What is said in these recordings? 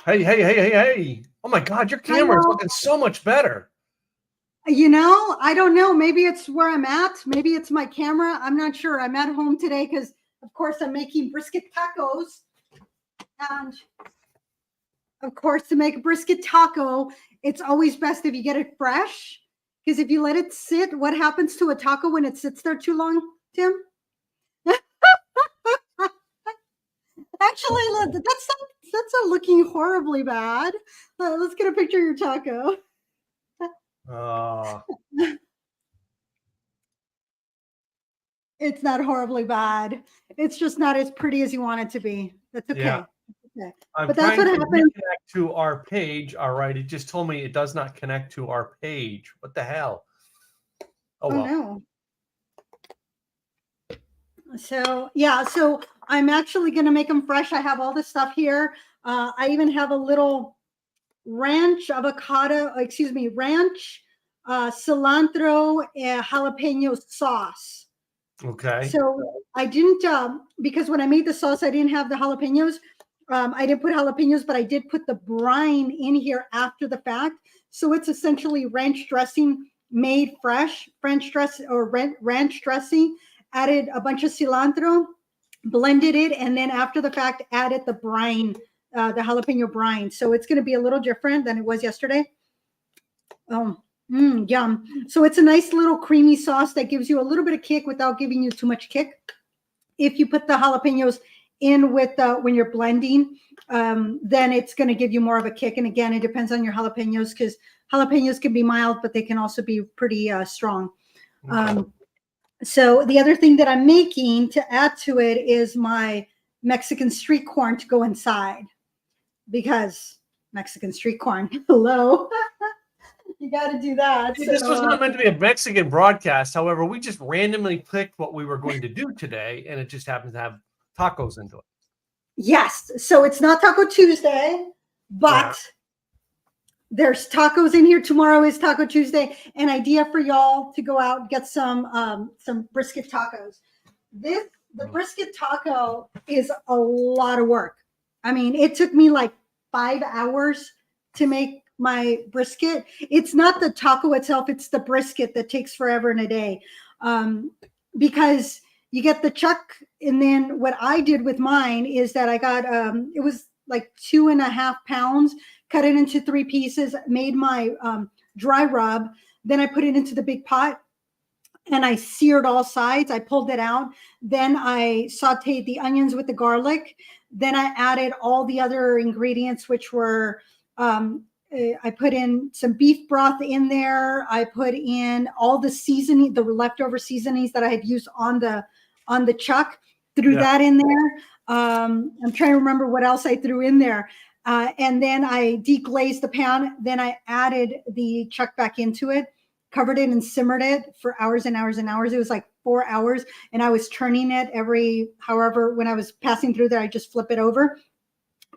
Hey. Oh my God, your camera is looking so much better. I don't know. Maybe it's where I'm at. Maybe it's my camera. I'm not sure. I'm at home today because, of course, I'm making brisket tacos. And, of course, to make a brisket taco, it's always best if you get it fresh. Because if you let it sit, what happens to a taco when it sits there too long, Tim? Actually, look, that's not looking horribly bad. Let's get a picture of your taco. It's not horribly bad. It's just not as pretty as you want it to be. That's okay. Yeah. Okay. But that's what happens. Connect to our page. All right. It just told me it does not connect to our page. What the hell? Oh well. No. So yeah, so I'm actually going to make them fresh. I have all this stuff here. I even have a little ranch, cilantro, jalapeno sauce. Okay. So I didn't, because when I made the sauce, I didn't have the jalapenos. I didn't put jalapenos, but I did put the brine in here after the fact. So it's essentially ranch dressing made fresh, ranch dressing, added a bunch of cilantro, blended it, and then after the fact, added the brine, the jalapeno brine. So it's going to be a little different than it was yesterday. Yum. So it's a nice little creamy sauce that gives you a little bit of kick without giving you too much kick. If you put the jalapenos in with when you're blending, then it's going to give you more of a kick. And again, it depends on your jalapenos because jalapenos can be mild, but they can also be pretty strong. Okay. So the other thing that I'm making to add to it is my Mexican street corn to go inside, because Mexican street corn, hello. You got to do that. This was not meant to be a Mexican broadcast. However, we just randomly picked what we were going to do today, and it just happens to have tacos into it. Yes. So it's not Taco Tuesday, but there's tacos in here. Tomorrow is Taco Tuesday. An idea for y'all to go out and get some brisket tacos. The brisket taco is a lot of work. I mean, it took me like 5 hours to make my brisket. It's not the taco itself, it's the brisket that takes forever and a day, because you get the chuck. And then what I did with mine is that I got it was like 2.5 pounds, cut it into 3 pieces, made my dry rub, then I put it into the big pot and I seared all sides. I pulled it out, then I sauteed the onions with the garlic, then I added all the other ingredients, which were I put in some beef broth in there. I put in all the seasoning, the leftover seasonings that I had used on the chuck, threw that in there. I'm trying to remember what else I threw in there. And then I deglazed the pan. Then I added the chuck back into it, covered it and simmered it for hours and hours and hours. It was like 4 hours. And I was turning it when I was passing through there, I just flip it over.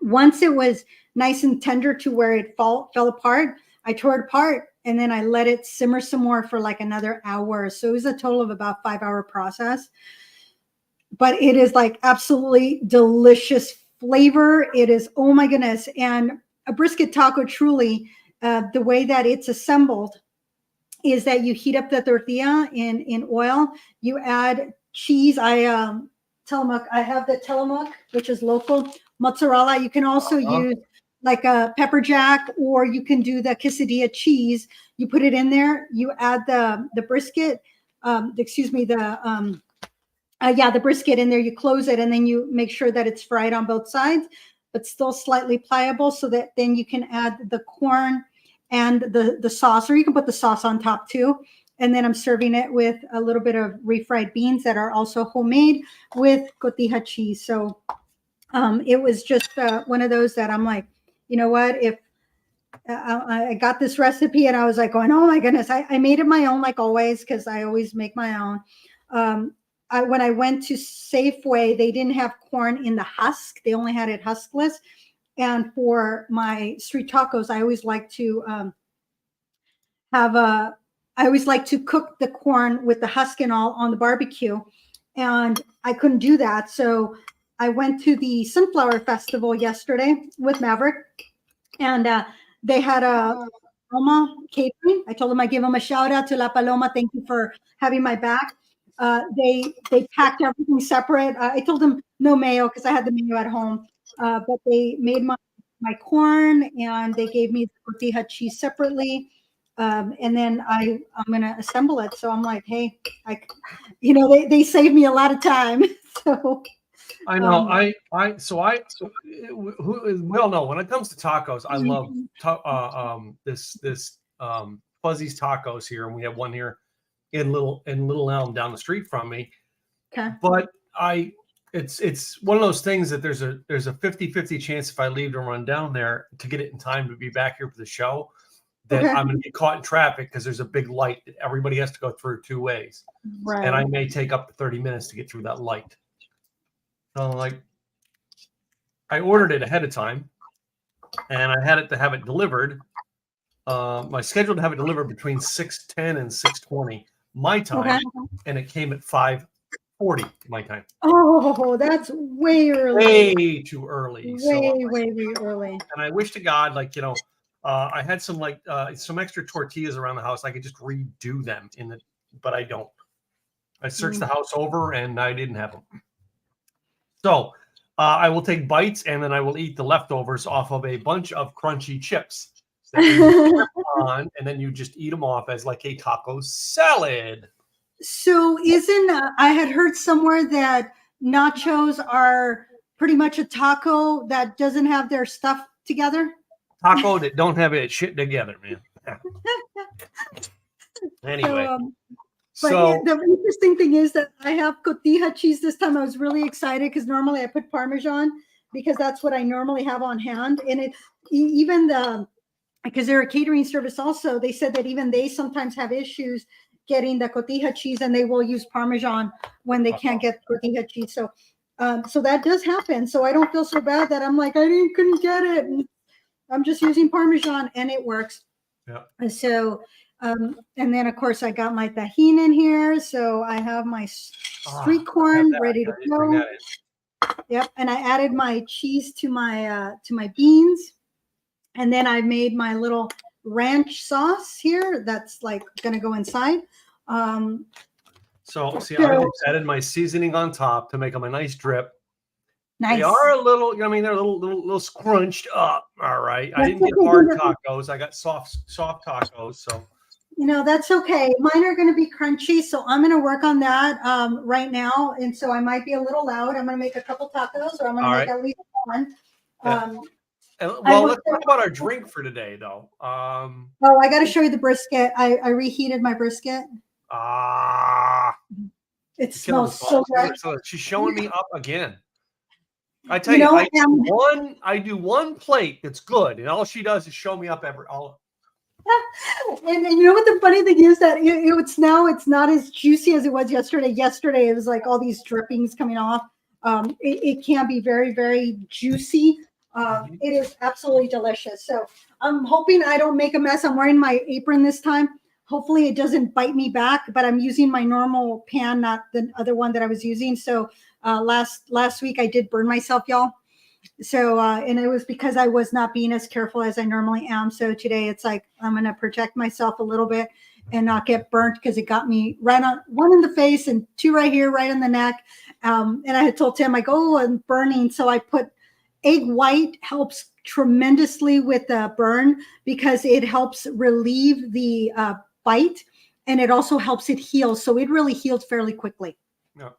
Once it was nice and tender to where it fell apart, I tore it apart and then I let it simmer some more for like another hour. So it was a total of about 5-hour process. But it is like absolutely delicious flavor. It is, oh my goodness. And a brisket taco, truly, the way that it's assembled is that you heat up the tortilla in oil. You add cheese. I have the Tillamook, which is local mozzarella. You can also use like a pepper jack, or you can do the quesadilla cheese. You put it in there. You add the brisket. The brisket in there. You close it, and then you make sure that it's fried on both sides, but still slightly pliable, so that then you can add the corn and the sauce, or you can put the sauce on top too. And then I'm serving it with a little bit of refried beans that are also homemade with cotija cheese. So it was just one of those that I'm like, you know what, if I got this recipe and I was like going, oh my goodness, I made it my own, like always, because I always make my own. When I went to Safeway, they didn't have corn in the husk. They only had it huskless. And for my street tacos, I always like to cook the corn with the husk and all on the barbecue. And I couldn't do that. So I went to the Sunflower Festival yesterday with Maverick. and they had a Paloma catering. I told them I give them a shout out to La Paloma. Thank you for having my back. They packed everything separate. I told them no mayo because I had the mayo at home, but they made my corn and they gave me the cotija cheese separately. And then I'm gonna assemble it. So I'm like, hey, they saved me a lot of time. So I know. We all know when it comes to tacos, I love this Fuzzy's Tacos here, and we have one here in Little Elm down the street from me. Okay. But it's one of those things that there's a 50-50 chance if I leave to run down there to get it in time to be back here for the show, that I'm going to get caught in traffic because there's a big light that everybody has to go through two ways. Right. And I may take up to 30 minutes to get through that light. So like I ordered it ahead of time and I had it to have it delivered. My schedule to have it delivered between 6:10 and 6:20 my time, and it came at 5:40 my time. Oh, that's way early. Way too early. Way early. And I wish to God, I had some extra tortillas around the house. I could just redo them but I don't. I searched the house over and I didn't have them. So I will take bites and then I will eat the leftovers off of a bunch of crunchy chips that you dip on, and then you just eat them off as like a taco salad. So I had heard somewhere that nachos are pretty much a taco that doesn't have their stuff together. Taco that don't have it shit together, man. Anyway. But the interesting thing is that I have cotija cheese this time. I was really excited because normally I put Parmesan because that's what I normally have on hand. And because they're a catering service also, they said that even they sometimes have issues getting the cotija cheese and they will use Parmesan when they can't get cotija cheese. So that does happen. So I don't feel so bad that I'm like, couldn't get it. And I'm just using Parmesan and it works. Yeah. And so, and then of course I got my tahini in here. So I have my street corn ready to go. Yep. And I added my cheese to my beans. And then I made my little ranch sauce here. That's like going to go inside. I just added my seasoning on top to make them a nice drip. Nice. They are a little, they're a little scrunched up. All right. I didn't get hard tacos. I got soft tacos. So, that's okay. Mine are going to be crunchy. So I'm going to work on that right now. And so I might be a little loud. I'm going to make a couple tacos or I'm going to make at least one. Let's talk about our drink for today, though. I got to show you the brisket. I reheated my brisket. It smells so good. So she's showing me up again. I tell you, I do one plate that's good, and all she does is show me up And you know what the funny thing is that it's not as juicy as it was yesterday. Yesterday it was like all these drippings coming off. It can be very, very juicy. It is absolutely delicious. So I'm hoping I don't make a mess. I'm wearing my apron this time. Hopefully it doesn't bite me back, but I'm using my normal pan, not the other one that I was using. So last week I did burn myself, y'all. So, and it was because I was not being as careful as I normally am. So today it's like, I'm going to protect myself a little bit and not get burnt because it got me right on one in the face and two right here, right in the neck. And I had told Tim, I'm burning. So I put egg white helps tremendously with the burn because it helps relieve the bite and it also helps it heal. So it really healed fairly quickly. Yeah.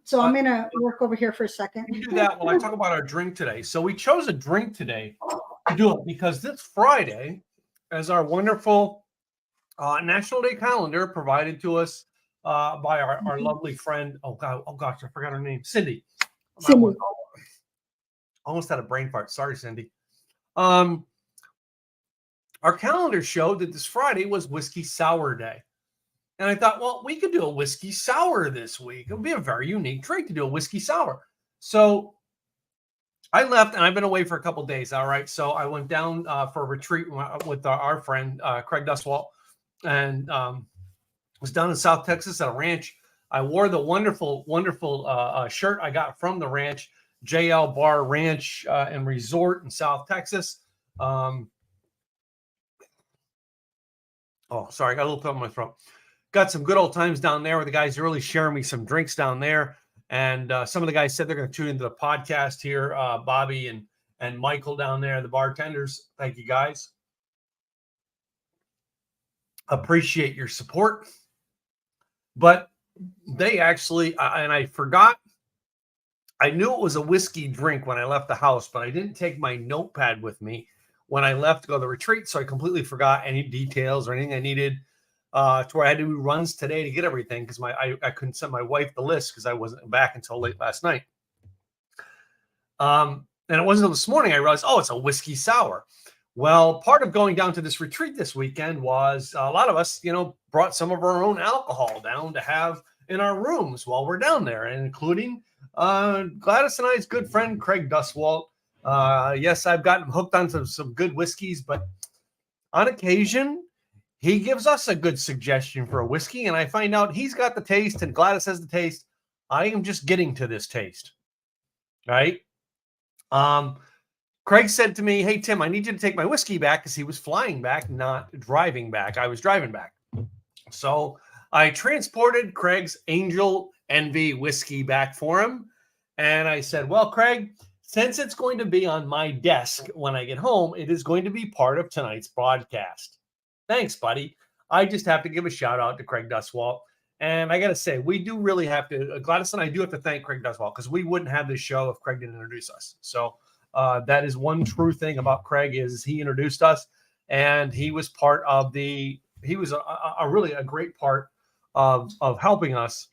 So I'm going to work over here for a second. We do that while I talk about our drink today. So we chose a drink today to do it because this Friday, as our wonderful National Day calendar provided to us by our lovely friend. Oh gosh, I forgot her name. Cindy. Almost had a brain fart. Sorry, Cindy. Our calendar showed that this Friday was Whiskey Sour Day. And I thought, well, we could do a whiskey sour this week. It would be a very unique drink to do a whiskey sour. So I left, and I've been away for a couple of days. All right. So I went down for a retreat with our friend, Craig Duswalt, and was down in South Texas at a ranch. I wore the wonderful, wonderful shirt I got from the ranch JL Bar Ranch and Resort in South Texas. Oh, sorry, I got a little thumb in my throat. Got some good old times down there where the guys are really sharing me some drinks down there. And some of the guys said they're going to tune into the podcast here. Bobby and Michael down there, the bartenders. Thank you, guys. Appreciate your support. But they actually, and I forgot, I knew it was a whiskey drink when I left the house, but I didn't take my notepad with me when I left to go to the retreat. So I completely forgot any details or anything I needed to where I had to do runs today to get everything because I couldn't send my wife the list because I wasn't back until late last night. And it wasn't until this morning I realized, oh, it's a whiskey sour. Well, part of going down to this retreat this weekend was a lot of us, brought some of our own alcohol down to have in our rooms while we're down there, and including Gladys and I's good friend, Craig Duswalt. Yes, I've gotten hooked on some good whiskeys, but on occasion, he gives us a good suggestion for a whiskey, and I find out he's got the taste and Gladys has the taste. I am just getting to this taste, right? Craig said to me, hey, Tim, I need you to take my whiskey back because he was flying back, not driving back. I was driving back. So I transported Craig's Angel Envy whiskey back for him. And I said, well, Craig, since it's going to be on my desk when I get home, it is going to be part of tonight's broadcast. Thanks, buddy. I just have to give a shout out to Craig Duswalt. And I got to say, we do really have to, Gladys and I do have to thank Craig Duswalt because we wouldn't have this show if Craig didn't introduce us. So that is one true thing about Craig is he introduced us, and he was part of he was a really a great part of helping us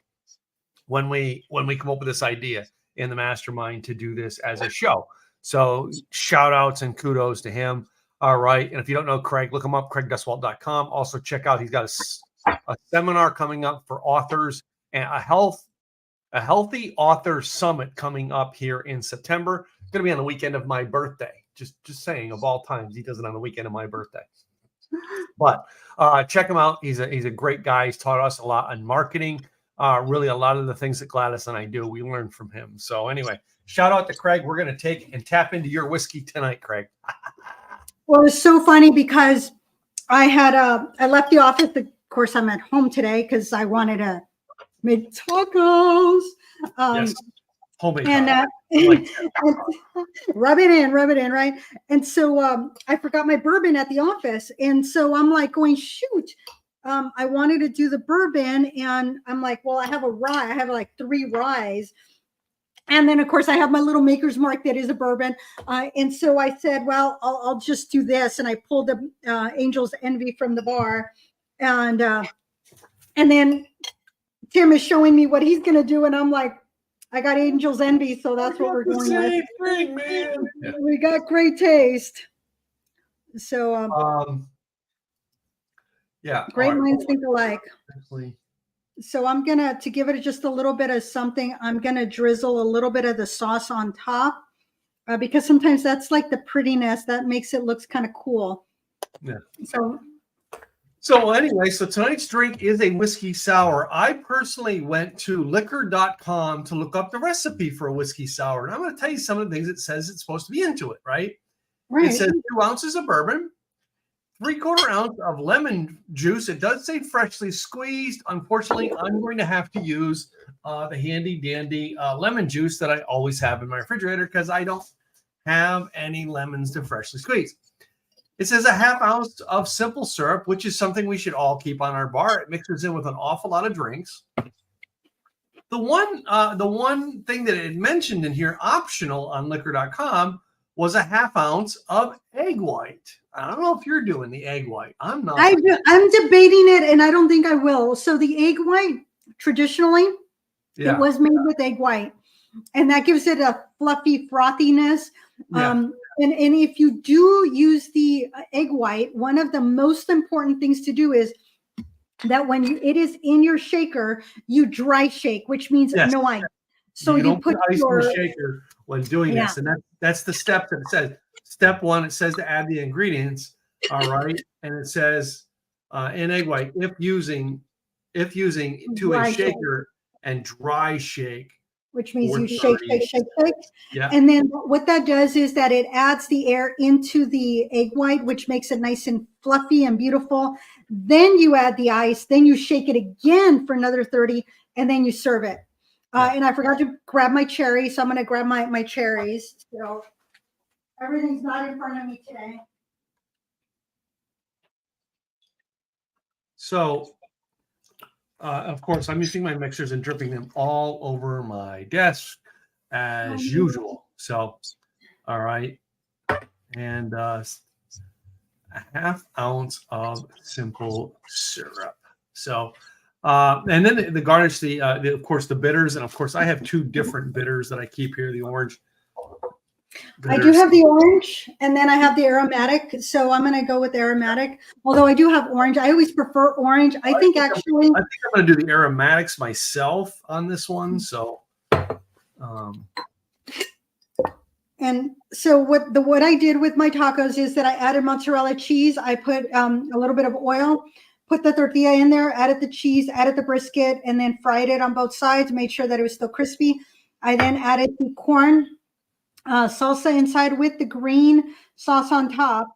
when we come up with this idea in the mastermind to do this as a show. So shout outs and kudos to him. All right. And if you don't know Craig, look him up, craigduswalt.com. Also check out, he's got a seminar coming up for authors and a healthy author summit coming up here in September. It's going to be on the weekend of my birthday. Just saying, of all times, he does it on the weekend of my birthday. But check him out. He's a great guy. He's taught us a lot on marketing. Really, a lot of the things that Gladys and I do, we learned from him. So anyway, shout out to Craig. We're going to take and tap into your whiskey tonight, Craig. Well, it's so funny because I left the office. Of course, I'm at home today because I wanted to make tacos. Yes. Homemade and rub it in, right? And so I forgot my bourbon at the office. And so I'm like going, shoot, I wanted to do the bourbon. And I'm like, well, I have a rye. I have like 3 ryes. And then, of course, I have my little Maker's Mark that is a bourbon. And so I said, well, I'll just do this. And I pulled the Angel's Envy from the bar. And then Tim is showing me what he's going to do. And I'm like, I got Angel's Envy. So that's what we're going with. Thing, man. Yeah. We got great taste. So, yeah. Great minds think alike. Actually. So I'm to give it just a little bit of something, I'm going to drizzle a little bit of the sauce on top because sometimes that's like the prettiness that makes it looks kind of cool. Yeah. So anyway, so tonight's drink is a whiskey sour. I personally went to liquor.com to look up the recipe for a whiskey sour. And I'm going to tell you some of the things it says it's supposed to be into it, right? It says 2 ounces of bourbon, 3/4 ounce of lemon juice. It does say freshly squeezed. Unfortunately, I'm going to have to use the handy dandy lemon juice that I always have in my refrigerator because I don't have any lemons to freshly squeeze. It says a 1/2 ounce of simple syrup, which is something we should all keep on our bar. It mixes in with an awful lot of drinks. The one thing that it mentioned in here, optional on liquor.com, was a 1/2 ounce of egg white. I don't know if you're doing the egg white. I'm not. I'm debating it, and I don't think I will. So the egg white, traditionally, it was made with egg white, and that gives it a fluffy frothiness. Yeah. And if you do use the egg white, one of the most important things to do is that when it is in your shaker, you dry shake, which means no ice. So you don't put ice in the shaker when doing this, and that's the step that it says. Step 1, it says to add the ingredients. All right, and it says in egg white, if using to a shaker and dry shake which means you shake, 430. shake, shake, shake. Yeah. And then what that does is that it adds the air into the egg white, which makes it nice and fluffy and beautiful. Then you add the ice, then you shake it again for another 30, and then you serve it. And I forgot to grab my cherries, so I'm going to grab my cherries. So everything's not in front of me today. So, of course, I'm using my mixers and dripping them all over my desk as usual. So, all right. And a half ounce of simple syrup. So, and then the garnish, of course, the bitters. And of course, I have two different bitters that I keep here, the orange. I do have the orange, and then I have the aromatic. So I'm going to go with aromatic. Although I do have orange, I always prefer orange. I think I'm going to do the aromatics myself on this one. So, and so what I did with my tacos is that I added mozzarella cheese. I put a little bit of oil, put the tortilla in there, added the cheese, added the brisket, and then fried it on both sides. Made sure that it was still crispy. I then added the corn salsa inside with the green sauce on top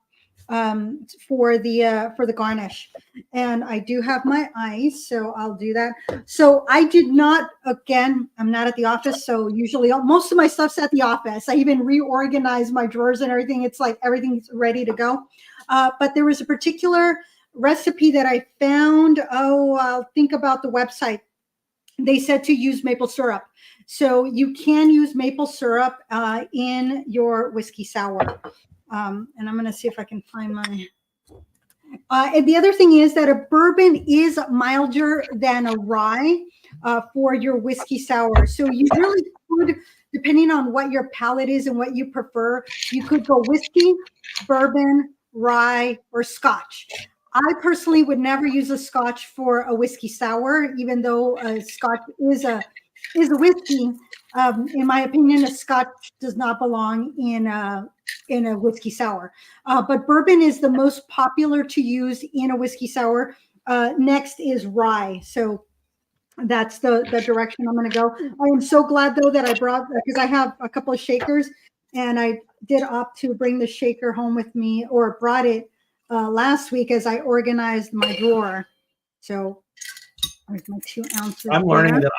for the garnish. And I do have my ice, so I'll do that. So I did not, again, I'm not at the office, so usually most of my stuff's at the office. I even reorganized my drawers and everything. It's like everything's ready to go. But there was a particular recipe that I found. I'll think about the website. They said to use maple syrup. So you can use maple syrup in your whiskey sour. And I'm going to see if I can find my... and the other thing is that a bourbon is milder than a rye for your whiskey sour. So you really could, depending on what your palate is and what you prefer, you could go whiskey, bourbon, rye, or scotch. I personally would never use a scotch for a whiskey sour, even though a scotch is a whiskey. In my opinion, a scotch does not belong in a whiskey sour. But bourbon is the most popular to use in a whiskey sour. Next is rye. So that's the direction I'm going to go. I am so glad, though, that I brought, because I have a couple of shakers, and I did opt to bring the shaker home with me, or brought it last week as I organized my drawer. So there's my 2 ounces. I'm learning that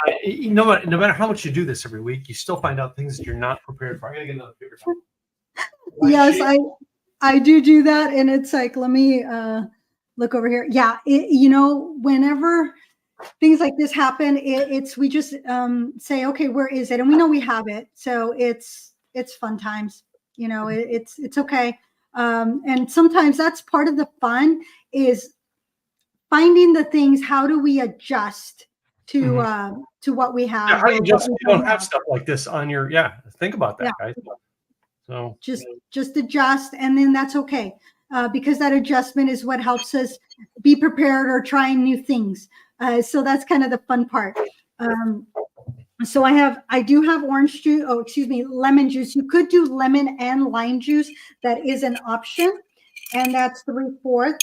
no matter how much you do this every week, you still find out things that you're not prepared for. I gotta get another paper towel. Yes, I do that, and it's like, let me look over here. Yeah, whenever things like this happen, we just say, okay, where is it? And we know we have it, so it's fun times. It's okay. And sometimes that's part of the fun, is finding the things. How do we adjust to what we have? Yeah, how do you adjust? You don't have stuff like this on your. Yeah, think about that, guys. So just adjust, and then that's okay, because that adjustment is what helps us be prepared or trying new things. So that's kind of the fun part. So I do have orange juice. Oh, excuse me, lemon juice. You could do lemon and lime juice. That is an option, and that's 3/4.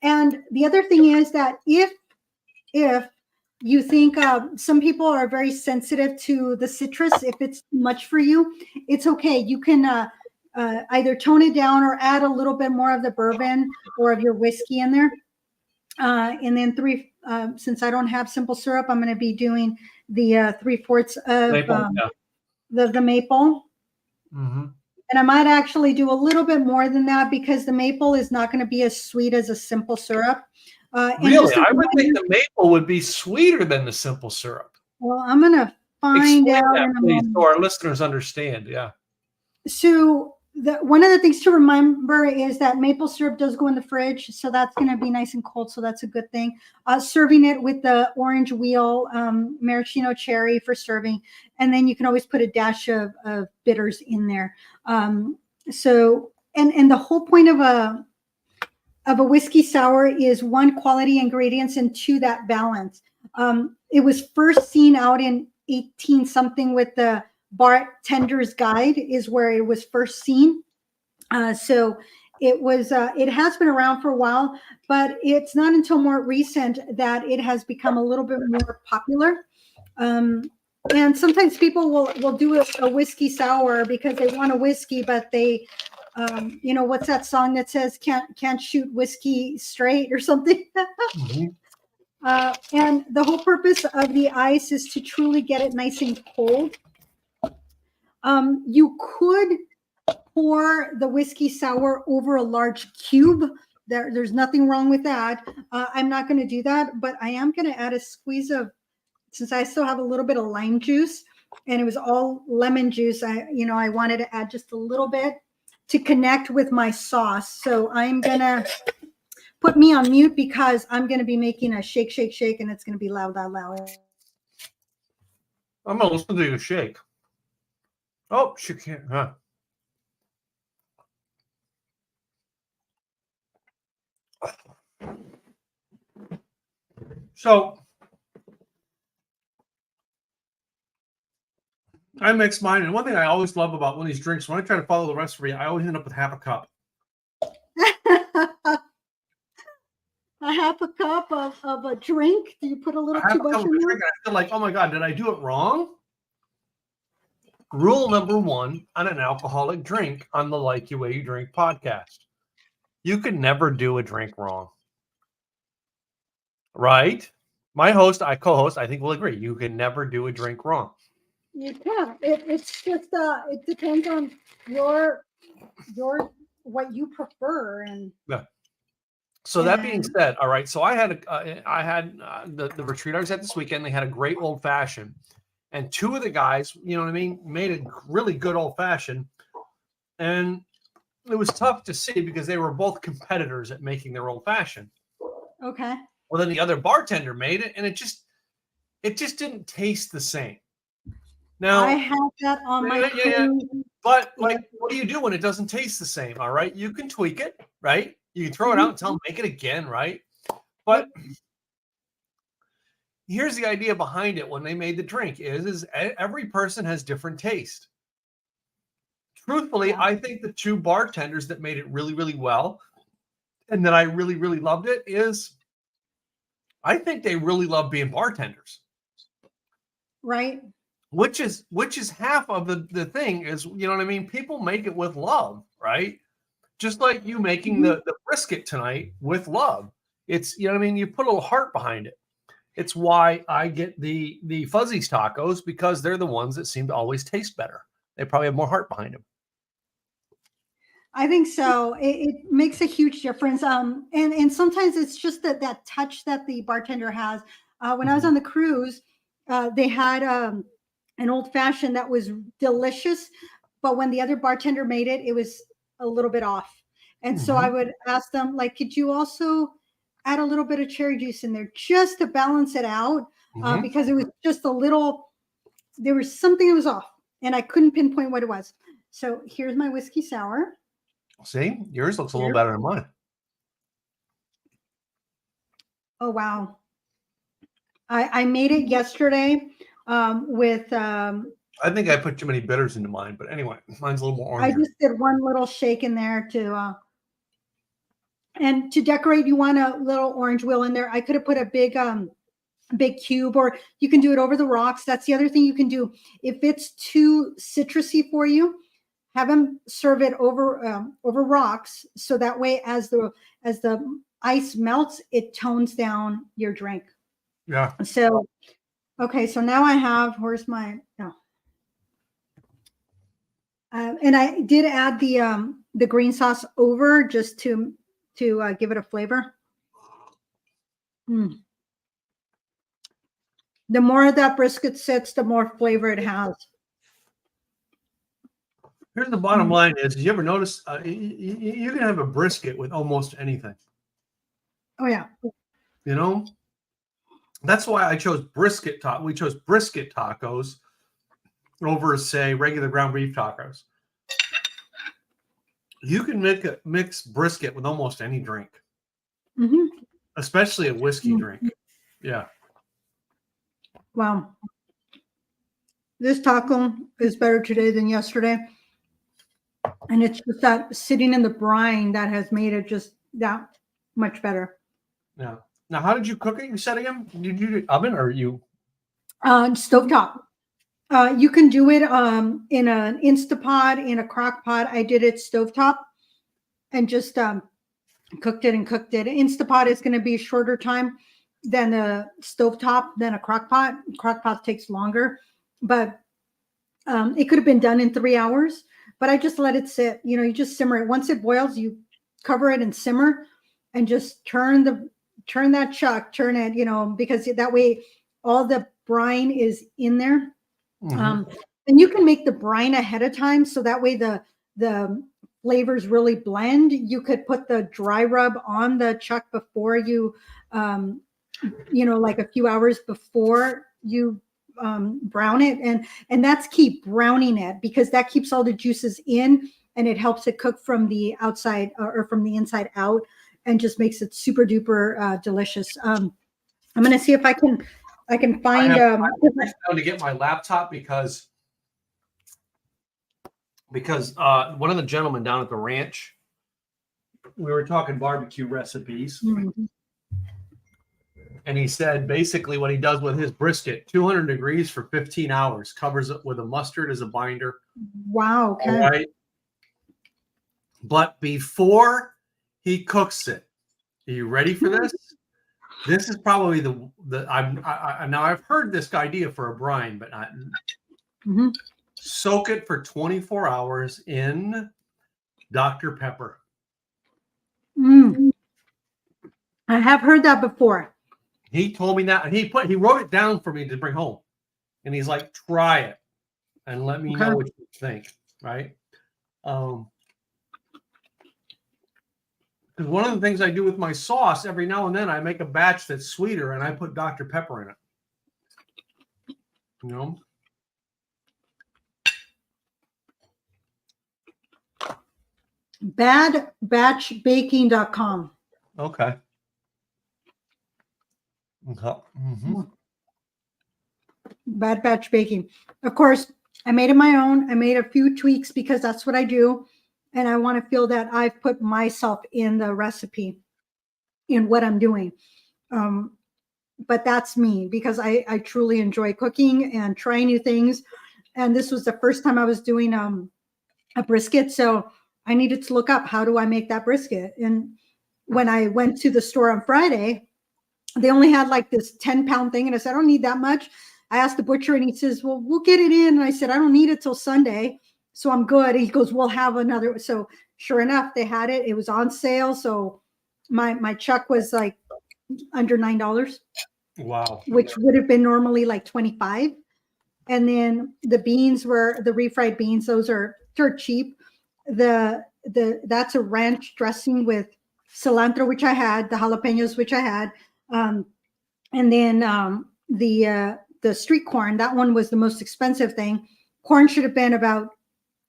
And the other thing is that if you think some people are very sensitive to the citrus, if it's too much for you, it's okay. You can either tone it down or add a little bit more of the bourbon or of your whiskey in there. And then since I don't have simple syrup, I'm going to be doing the 3/4 of maple, the maple. Mm-hmm. And I might actually do a little bit more than that, because the maple is not going to be as sweet as a simple syrup. Really? I would think the maple would be sweeter than the simple syrup. Well, I'm going to find out that, please, so our listeners understand. Yeah. So one of the things to remember is that maple syrup does go in the fridge, so that's going to be nice and cold, so that's a good thing. Serving it with the orange wheel maraschino cherry for serving, and then you can always put a dash of bitters in there. So and the whole point of a whiskey sour is, 1, quality ingredients, and 2, that balance. It was first seen out in 18 something with the Bartender's Guide, is where it was first seen. So it has been around for a while, but it's not until more recent that it has become a little bit more popular. And sometimes people will do a whiskey sour because they want a whiskey, but they, what's that song that says can't shoot whiskey straight or something? Mm-hmm. And the whole purpose of the ice is to truly get it nice and cold. You could pour the whiskey sour over a large cube. There's nothing wrong with that. I'm not going to do that, but I am going to add a squeeze of, since I still have a little bit of lime juice and it was all lemon juice, I wanted to add just a little bit to connect with my sauce. So I'm going to put me on mute because I'm going to be making a shake, shake, shake, and it's going to be loud, loud, loud. I'm going to listen to you shake. Oh, she can't, huh? So I mix mine, and one thing I always love about one of these drinks, when I try to follow the recipe, I always end up with half a cup. A half a cup of a drink. Do you put a little too much in there? I feel like, oh my God, did I do it wrong? Rule number 1 on an alcoholic drink on the Like You Way You Drink podcast. You can never do a drink wrong. Right? My co-host, I think will agree. You can never do a drink wrong. You can't. It's just it depends on your what you prefer. And yeah. So that being said, all right. So I had the retreat I was at this weekend. They had a great old fashioned, and 2 of the guys, you know what I mean, made a really good old fashioned, and it was tough to see because they were both competitors at making their old fashioned. Okay. Well, then the other bartender made it, and it just didn't taste the same. Now I have that on my But like, what do you do when it doesn't taste the same? All right, you can tweak it, right? You can throw it out and tell them make it again, right? But here's the idea behind it when they made the drink is every person has different taste. Truthfully, I think the 2 bartenders that made it really, really well and that I really, really loved it is I think they really love being bartenders. Right. Which is half of the thing is, you know what I mean? People make it with love, right? Just like you making the brisket tonight with love. It's, you know what I mean? You put a little heart behind it. It's why I get the Fuzzies tacos, because they're the ones that seem to always taste better. They probably have more heart behind them. I think so. It makes a huge difference. And sometimes it's just that touch that the bartender has. When I was on the cruise, they had an old fashioned that was delicious, but when the other bartender made it, it was a little bit off. And so I would ask them, like, could you also add a little bit of cherry juice in there just to balance it out? Because it was just a little, there was something that was off and I couldn't pinpoint what it was. So here's my whiskey sour. See, yours looks a little better than mine. Oh, wow. I made it yesterday with I think I put too many bitters into mine, but anyway, mine's a little more orange. I just did one little shake in there and to decorate, you want a little orange wheel in there. I could have put a big cube, or you can do it over the rocks. That's the other thing you can do. If it's too citrusy for you, have them serve it over rocks, so that way as the ice melts, it tones down your drink. Yeah. So, okay, so now I have, where's my, oh. And I did add the green sauce over just to give it a flavor. The more that brisket sits, the more flavor it has. Here's the bottom line is, you ever notice you can have a brisket with almost anything. Oh, yeah. You know? That's why I chose brisket tacos. We chose brisket tacos over, say, regular ground beef tacos. You can mix brisket with almost any drink, especially a whiskey drink. Yeah. Wow. This taco is better today than yesterday. And it's just that sitting in the brine that has made it just that much better. Yeah. Now, how did you cook it? You said again? Did you do oven or you? Stovetop. You can do it in an Instapot, in a crock pot. I did it stovetop and just cooked it and cooked it. Instapot is going to be a shorter time than a stovetop, than a crock pot. Crock pot takes longer, but it could have been done in 3 hours. But I just let it sit. You know, you just simmer it. Once it boils, you cover it and simmer, and just turn that chuck, turn it. You know, because that way all the brine is in there. Mhm. And you can make the brine ahead of time, so that way the flavors really blend. You could put the dry rub on the chuck before you, like a few hours before you brown it, and that's key, browning it, because that keeps all the juices in, and it helps it cook from the outside or from the inside out, and just makes it super duper delicious. I'm gonna see if I can I find. have down to get my laptop because one of the gentlemen down at the ranch, we were talking barbecue recipes, Mhm. and he said basically what he does with his brisket, 200 degrees for 15 hours, covers it with a mustard as a binder. Wow. Okay. All right. But before he cooks it, are you ready for this? This is probably now I've heard this idea for a brine, but not. Mhm. Soak it for 24 hours in Dr. Pepper. Mm. I have heard that before. He told me that, and he wrote it down for me to bring home. And he's like, try it and let me know what you think. Right. Because one of the things I do with my sauce, every now and then I make a batch that's sweeter and I put Dr. Pepper in it. You know? Badbatchbaking.com. Okay. Mm-hmm. Bad Batch Baking. Of course, I made it my own. I made a few tweaks because that's what I do. And I want to feel that I've put myself in the recipe, in what I'm doing. But that's me, because I truly enjoy cooking and trying new things. And this was the first time I was doing a brisket. So I needed to look up, how do I make that brisket? And when I went to the store on Friday, they only had like this 10-pound thing. And I said, I don't need that much. I asked the butcher and he says, well, we'll get it in. And I said, I don't need it till Sunday. So I'm good. And he goes, we'll have another. So sure enough, they had it. It was on sale. So my chuck was like under $9. Wow. Which would have been normally like 25. And then the beans were the refried beans. Those are dirt cheap. That's a ranch dressing with cilantro, which I had, the jalapenos, which I had. And then the street corn, that one was the most expensive thing. Corn should have been about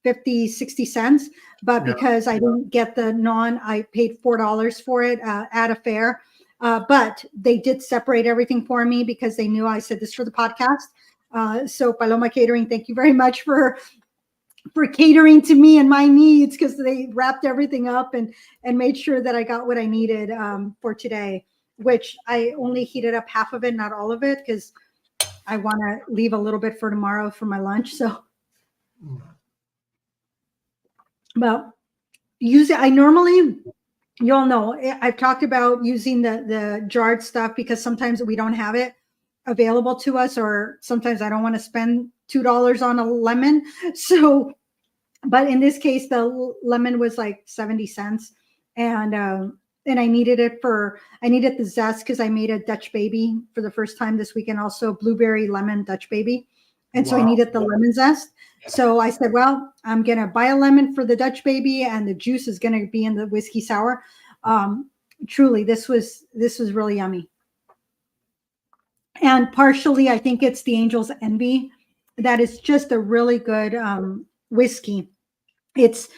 50, 60 cents. But because I didn't get the I paid $4 for it at a fair. But they did separate everything for me because they knew I said this for the podcast. So Paloma Catering, thank you very much for catering to me and my needs, because they wrapped everything up and made sure that I got what I needed for today, which I only heated up half of it, not all of it, because I want to leave a little bit for tomorrow for my lunch. So, well, use it. I normally, you'll know, I've talked about using the jarred stuff because sometimes we don't have it available to us, or sometimes I don't want to spend $2 on a lemon. So, but in this case, the lemon was like 70 cents. And I needed the zest because I made a Dutch baby for the first time this weekend, also blueberry lemon Dutch baby. And so I needed the lemon zest. So I said, well, I'm going to buy a lemon for the Dutch baby, and the juice is going to be in the whiskey sour. Truly, this was really yummy. And partially, I think it's the Angel's Envy. That is just a really good whiskey. It's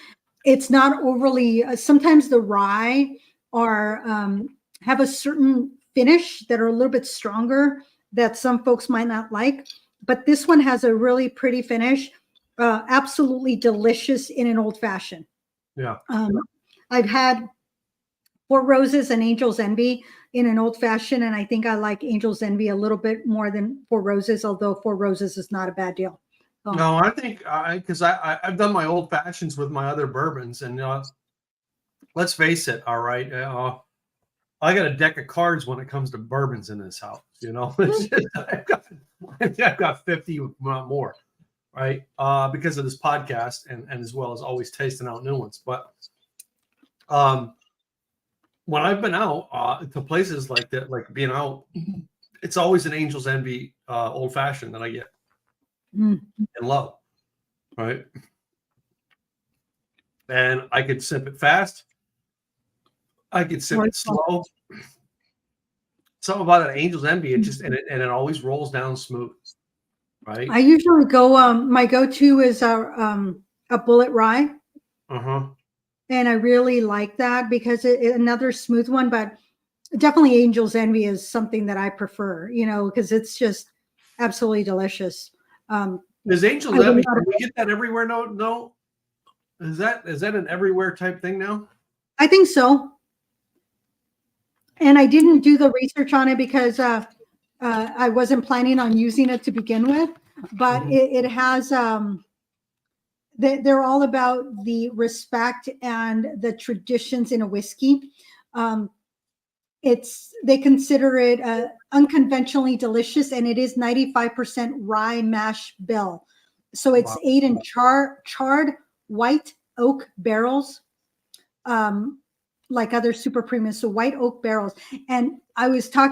not overly, sometimes the rye have a certain finish that are a little bit stronger that some folks might not like, but this one has a really pretty finish. Absolutely delicious in an old fashioned. Yeah. I've had Four Roses and Angel's Envy in an old fashioned, and I think I like Angel's Envy a little bit more than Four Roses, although Four Roses is not a bad deal. Oh. No, I think because I've done my old fashions with my other bourbons, and let's face it, all right, I got a deck of cards when it comes to bourbons in this house. It's just, I've got 50, if not more, right? Because of this podcast, and as well as always tasting out new ones. But when I've been out to places like that, like being out, it's always an Angel's Envy old fashioned that I get and love, right? And I could sip it fast. I could sip it slow. Something about an Angel's Envy, it just and it always rolls down smooth, right? I usually go. My go-to is a bullet rye, and I really like that because another smooth one. But definitely, Angel's Envy is something that I prefer. Because it's just absolutely delicious. Is Angel's Envy? Can we get that everywhere? No. Is that an everywhere type thing now? I think so. And I didn't do the research on it because I wasn't planning on using it to begin with. But it has. They're all about the respect and the traditions in a whiskey. They consider it unconventionally delicious, and it is 95% rye mash bill. So it's aged in charred white oak barrels, like other super premium. So white oak barrels. And I was I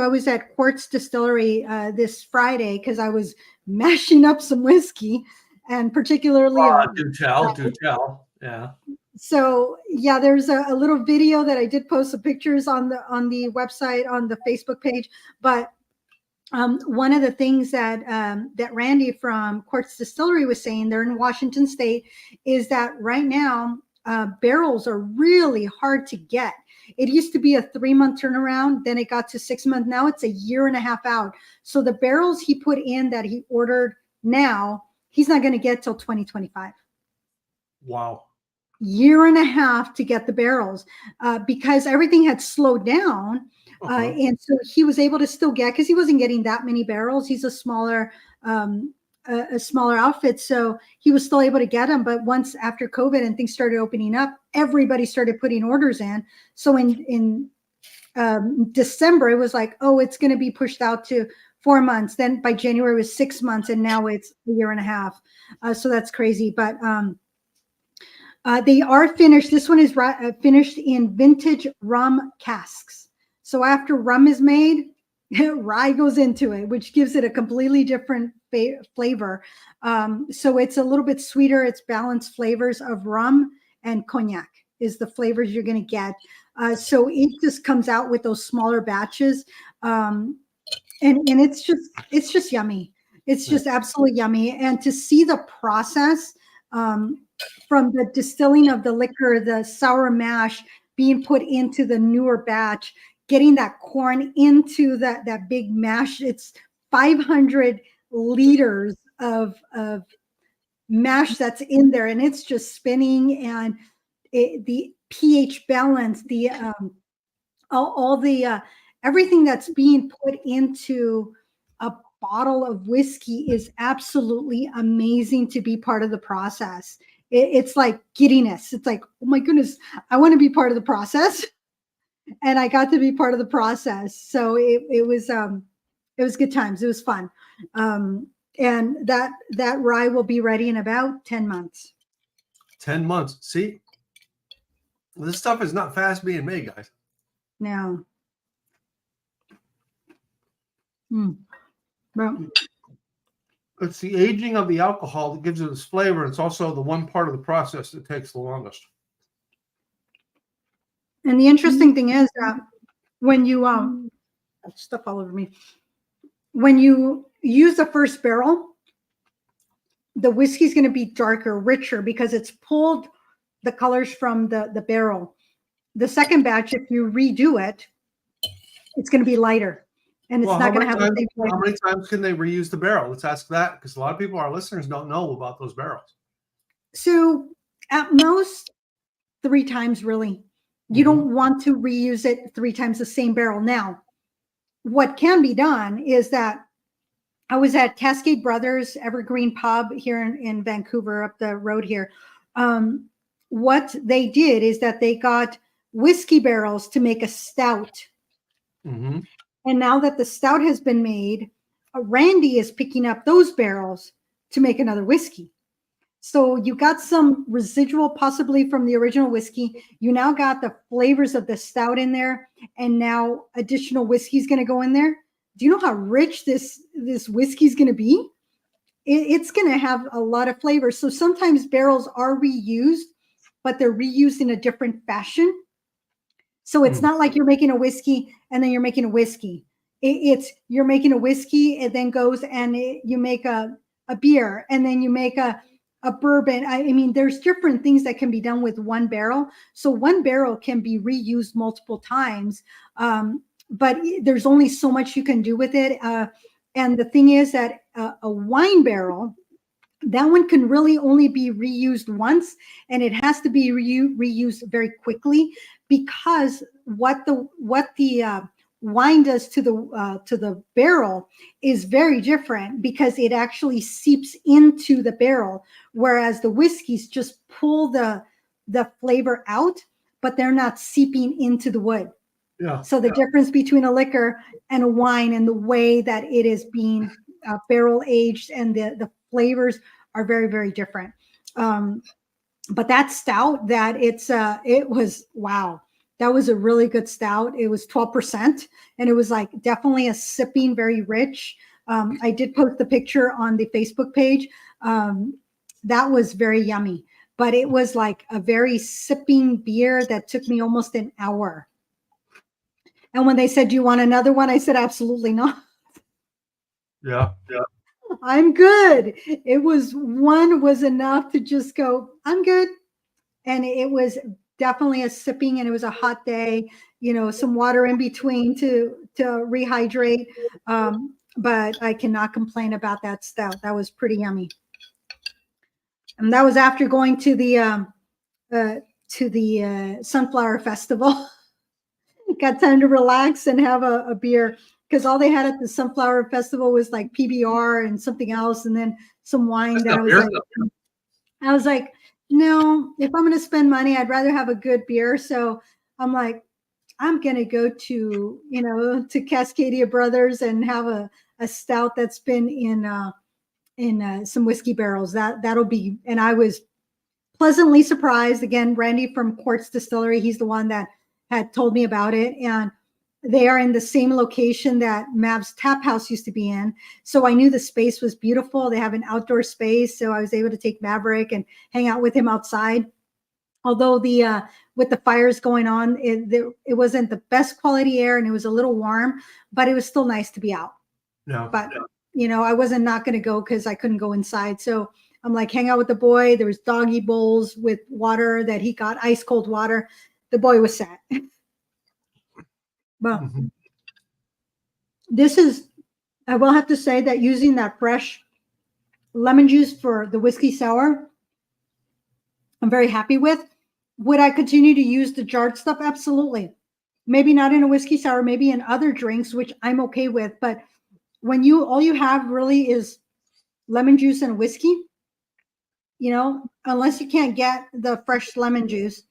was at Quartz Distillery this Friday because I was mashing up some whiskey, and particularly. Do tell. Yeah. So yeah, there's a little video that I did post some pictures on the website, on the Facebook page. But one of the things that Randy from Quartz Distillery was saying, they're in Washington State, is that right now barrels are really hard to get. It used to be a 3-month turnaround, then it got to 6 months. Now it's a year and a half out. So the barrels he put in that he ordered now, he's not going to get till 2025. Wow. Year and a half to get the barrels because everything had slowed down. And so he was able to still get, because he wasn't getting that many barrels. He's a smaller outfit. So he was still able to get them. But once after COVID and things started opening up, everybody started putting orders in. So in December, it was like, oh, it's going to be pushed out to 4 months. Then by January it was 6 months, and now it's a year and a half. So that's crazy. But they are finished. This one is finished in vintage rum casks. So after rum is made, rye goes into it, which gives it a completely different flavor. So it's a little bit sweeter. It's balanced flavors of rum and cognac is the flavors you're going to get. So it just comes out with those smaller batches. And it's just yummy. It's just absolutely yummy. And to see the process from the distilling of the liquor, the sour mash being put into the newer batch, getting that corn into that big mash. It's 500 liters of mash that's in there, and it's just spinning, and the pH balance, the all the everything that's being put into a bottle of whiskey is absolutely amazing to be part of the process. It's like giddiness. It's like, oh my goodness, I want to be part of the process. And I got to be part of the process. So it was good times. It was fun. And that rye will be ready in about 10 months. 10 months. See, this stuff is not fast being made, guys. No. Well, it's the aging of the alcohol that gives it its flavor. It's also the one part of the process that takes the longest. And the interesting thing is that when you stuff all over me, when you use the first barrel, the whiskey is going to be darker, richer, because it's pulled the colors from the barrel. The second batch, if you redo it, it's going to be lighter. And it's not going to have the same flavor. How many times can they reuse the barrel? Let's ask that, because a lot of people, our listeners, don't know about those barrels. So at most 3 times, really. You don't want to reuse it 3 times the same barrel. Now, what can be done is that I was at Cascade Brothers Evergreen Pub here in Vancouver, up the road here. What they did is that they got whiskey barrels to make a stout. Mm-hmm. And now that the stout has been made, Randy is picking up those barrels to make another whiskey. So you got some residual possibly from the original whiskey. You now got the flavors of the stout in there, and now additional whiskey is going to go in there. Do you know how rich this whiskey is going to be? It's going to have a lot of flavors. So sometimes barrels are reused, but they're reused in a different fashion. So it's not like you're making a whiskey and then you're making a whiskey. It's you're making a whiskey, it then goes and you make a beer, and then you make a bourbon. I mean, there's different things that can be done with one barrel. So one barrel can be reused multiple times, but there's only so much you can do with it. And the thing is that a wine barrel, that one can really only be reused once, and it has to be reused very quickly, because what the wine does to the barrel is very different, because it actually seeps into the barrel, whereas the whiskeys just pull the flavor out, but they're not seeping into the wood. Yeah. So the difference between a liquor and a wine, and the way that it is being barrel aged, and the flavors are very, very different. But that stout, that it was, wow. That was a really good stout. It was 12%, and it was like definitely a sipping, very rich. I did post the picture on the Facebook page. That was very yummy, but it was like a very sipping beer that took me almost an hour. And when they said, "Do you want another one?" I said, "Absolutely not." Yeah. Yeah. I'm good. One was enough to just go, I'm good. And it was definitely a sipping, and it was a hot day, some water in between to rehydrate. But I cannot complain about that stout. That was pretty yummy. And that was after going to the Sunflower Festival. Got time to relax and have a beer, because all they had at the Sunflower Festival was like PBR and something else, and then some wine. That I was like, no, if I'm going to spend money, I'd rather have a good beer. So I'm like, I'm going to go to Cascadia Brothers and have a stout that's been in some whiskey barrels. That'll be. And I was pleasantly surprised. Again, Randy from Quartz Distillery, he's the one that had told me about it, and they are in the same location that Mav's Tap House used to be in. So I knew the space was beautiful. They have an outdoor space, so I was able to take Maverick and hang out with him outside. Although with the fires going on, it wasn't the best quality air, and it was a little warm, but it was still nice to be out. Yeah. But I wasn't not going to go because I couldn't go inside. So I'm like, hang out with the boy. There was doggy bowls with water that he got, ice cold water. The boy was sad. Well, I will have to say that using that fresh lemon juice for the whiskey sour, I'm very happy with. Would I continue to use the jarred stuff? Absolutely. Maybe not in a whiskey sour, maybe in other drinks, which I'm okay with. But when all you have really is lemon juice and whiskey, unless you can't get the fresh lemon juice,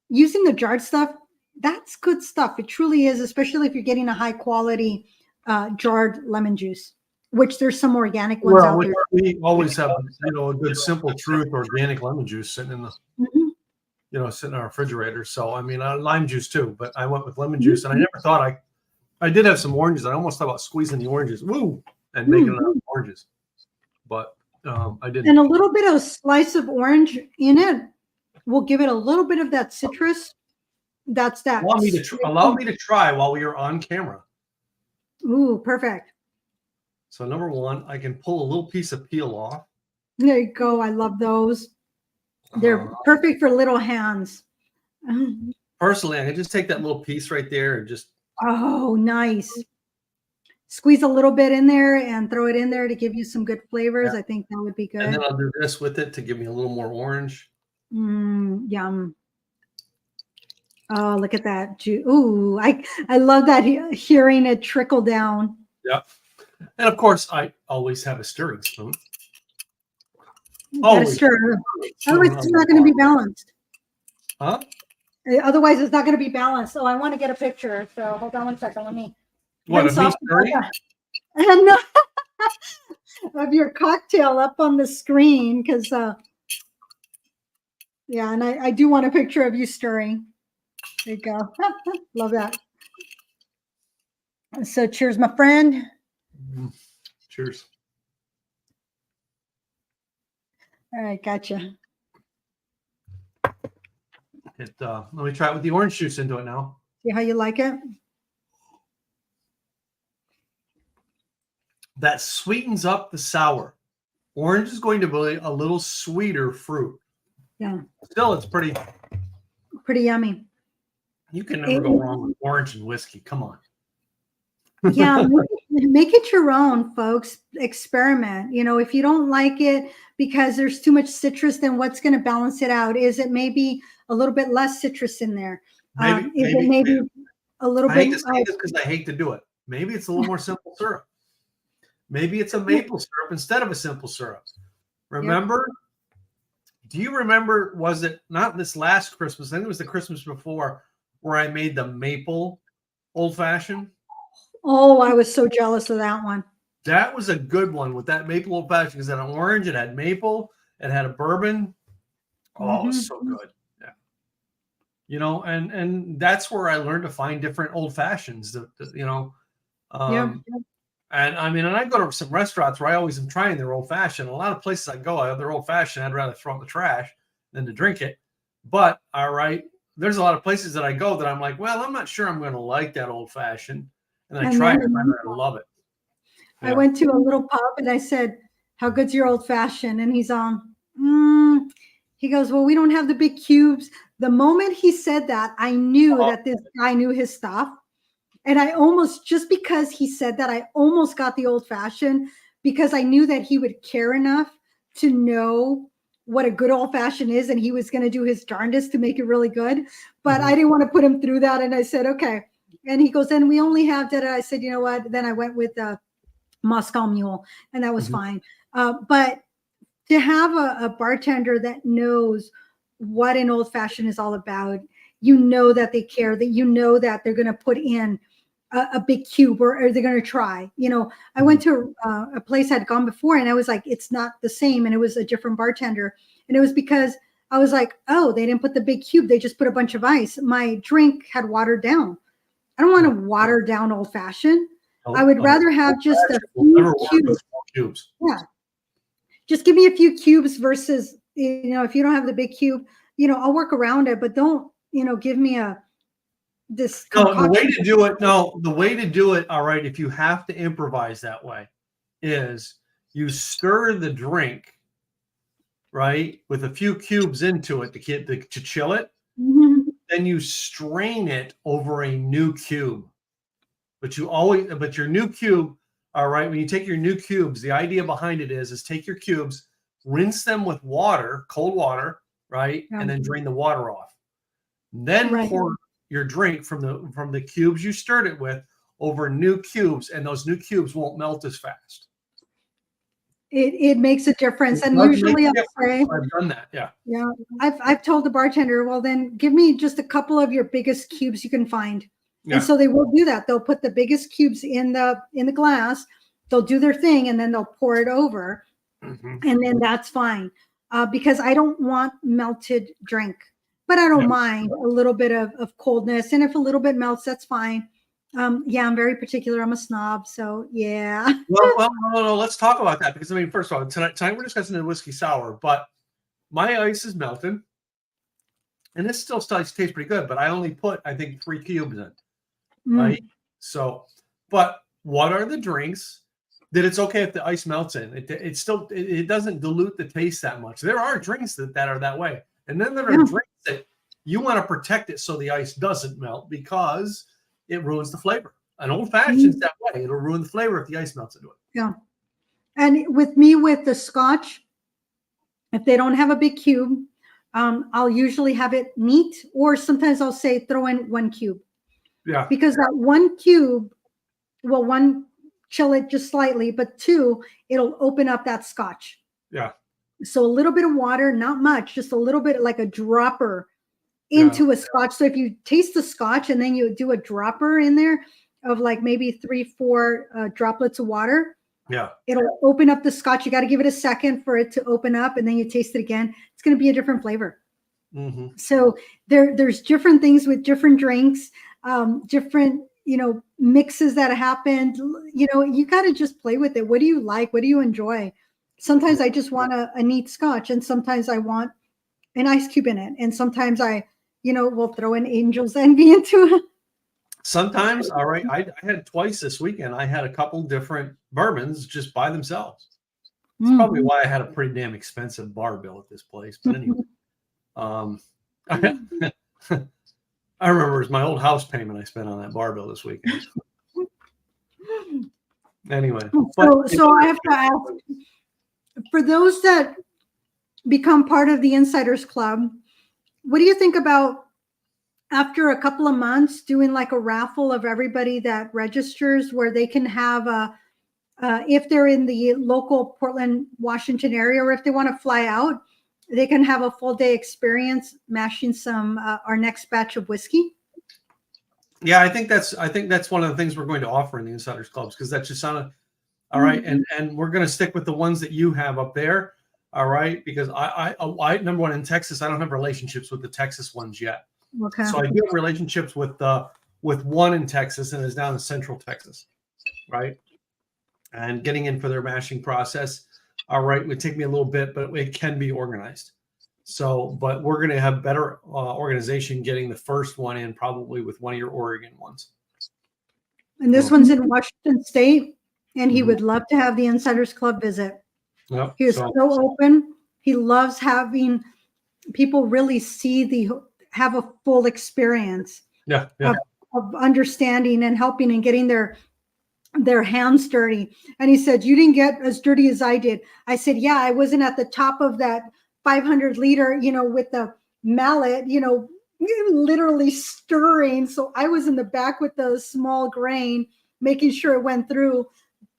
using the jarred stuff, that's good stuff. It truly is, especially if you're getting a high quality jarred lemon juice, which there's some organic ones out there. We always have, a good Simple Truth organic lemon juice sitting in sitting in our refrigerator. So, I mean, lime juice too, but I went with lemon juice, and I never thought I did have some oranges. I almost thought about squeezing the oranges, and making it out of oranges, but I didn't. And a little bit of slice of orange in it will give it a little bit of that citrus. That's that. Allow me to try while we are on camera. Ooh, perfect. So number one, I can pull a little piece of peel off. There you go. I love those. They're perfect for little hands. Personally, I can just take that little piece right there and just. Oh, nice. Squeeze a little bit in there and throw it in there to give you some good flavors. Yeah. I think that would be good. And then I'll do this with it to give me a little more orange. Yum. Oh, look at that. Ooh, I love that, hearing it trickle down. Yep. And of course, I always have a stirring spoon. You gotta Always. stir. Otherwise, it's not going to be balanced. Huh? Otherwise, it's not going to be balanced. Oh, I want to get a picture. So hold on one second. Let me. What, of me stirring? And of your cocktail up on the screen, because yeah, and I do want a picture of you stirring. There you go. Love that. So cheers, my friend. Cheers. All right, gotcha. Let me try it with the orange juice into it now. See how you like it? That sweetens up the sour. Orange is going to be a little sweeter fruit. Yeah. Still, it's pretty yummy. You can never go wrong with orange and whiskey. Come on. Yeah, make it your own, folks. Experiment. You know, if you don't like it because there's too much citrus, then what's going to balance it out? Is it maybe a little bit less citrus in there? Maybe a little bit. I hate to say this because I hate to do it. Maybe it's a little more simple syrup. Maybe it's a maple syrup instead of a simple syrup. Remember? Yep. Do you remember, was it not this last Christmas? I think it was the Christmas before where I made the maple old fashioned. Oh, I was so jealous of that one. That was a good one with that maple old fashioned because it had an orange, it had maple, it had a bourbon. Oh, it was so good. Yeah. You know, and that's where I learned to find different old fashions, you know. And I mean, and I go to some restaurants where I always am trying their old fashioned. A lot of places I go, they're old fashioned. I'd rather throw in the trash than to drink it. But all right, there's a lot of places that I go that I'm like, well, I'm not sure I'm going to like that old fashioned. And I try it and I love it. Yeah. I went to a little pub and I said, how good's your old fashioned? And he's on, he goes, well, we don't have the big cubes. The moment he said that, I knew that this guy knew his stuff. And I almost, just because he said that, I almost got the old fashioned because I knew that he would care enough to know what a good old fashioned is. And he was going to do his darndest to make it really good. But I didn't want to put him through that. And I said, okay. And he goes, and we only have that. I said, you know what? Then I went with the Moscow Mule and that was fine. But to have a bartender that knows what an old fashioned is all about, you know that they care, that you know that they're going to put in a big cube or they're going to try. You know, I went to a place I'd gone before and I was like, it's not the same. And it was a different bartender. And it was because I was like, oh, they didn't put the big cube. They just put a bunch of ice. My drink had watered down. I don't want to water down old fashioned. I would rather have just a few cubes. Yeah. Just give me a few cubes versus, you know, if you don't have the big cube, you know, I'll work around it, but don't, you know, give me this. No, the way to do it. No, the way to do it. All right. If you have to improvise that way is you stir the drink, right, with a few cubes into it to chill it. Then you strain it over a new cube. But your new cube, all right, when you take your new cubes, the idea behind it is take your cubes, rinse them with water, cold water, right? And then drain the water off. Then pour your drink from the cubes you stirred it with over new cubes, and those new cubes won't melt as fast. It makes a difference. And usually I'll say, I've done that. Yeah. Yeah. I've told the bartender, well, then give me just a couple of your biggest cubes you can find. Yeah. And so they will do that. They'll put the biggest cubes in the glass. They'll do their thing and then they'll pour it over. And then that's fine. Because I don't want melted drink, but I don't mind a little bit of coldness. And if a little bit melts, that's fine. Yeah, I'm very particular. I'm a snob. So yeah. Well, no, let's talk about that because I mean, first of all, tonight we're discussing the whiskey sour, but my ice is melted. And this still tastes pretty good, but I only put, I think, 3 cubes in. Right. So, but what are the drinks that it's okay if the ice melts in? It doesn't dilute the taste that much. There are drinks that are that way. And then there are drinks that you want to protect it so the ice doesn't melt because it ruins the flavor. An old fashioned that way. It'll ruin the flavor if the ice melts into it. Yeah. And with me, with the scotch, if they don't have a big cube, I'll usually have it neat, or sometimes I'll say throw in 1 cube. Yeah. Because that 1 cube, well, 1 chill it just slightly, but 2, it'll open up that scotch. Yeah. So a little bit of water, not much, just a little bit, like a dropper into a scotch. So if you taste the scotch and then you do a dropper in there of like maybe 3-4 droplets of water, Yeah. it'll open up the scotch. You got to give it a second for it to open up, and then you taste it again. It's going to be a different flavor. Mm-hmm. So there's different things with different drinks, different, mixes that happened. You got to just play with it. What do you like? What do you enjoy? Sometimes I just want a neat scotch, and sometimes I want an ice cube in it. And sometimes I, will throw an Angel's Envy into it. Sometimes, all right. I had twice this weekend. I had a couple different bourbons just by themselves. It's probably why I had a pretty damn expensive bar bill at this place. But anyway, I remember it was my old house payment I spent on that bar bill this weekend. Anyway, so I have to ask, for those that become part of the Insiders Club, what do you think about, after a couple of months, doing like a raffle of everybody that registers, where they can have if they're in the local Portland, Washington area, or if they want to fly out, they can have a full day experience mashing some our next batch of whiskey? Yeah, I think that's one of the things we're going to offer in the Insiders Clubs, because that just sounded all right. And we're going to stick with the ones that you have up there. All right, because I number one, in Texas, I don't have relationships with the Texas ones yet. Okay. So I do have relationships with one in Texas, and is down in Central Texas, right? And getting in for their mashing process, all right, would take me a little bit, but it can be organized. So, but we're going to have better organization getting the first one in, probably with one of your Oregon ones. And this one's in Washington State, and he would love to have the Insiders Club visit. Yep. He is so open. He loves having people really have a full experience of understanding and helping and getting their hands dirty. And he said, "You didn't get as dirty as I did." I said, "Yeah, I wasn't at the top of that 500 liter, with the mallet, literally stirring. So I was in the back with the small grain, making sure it went through,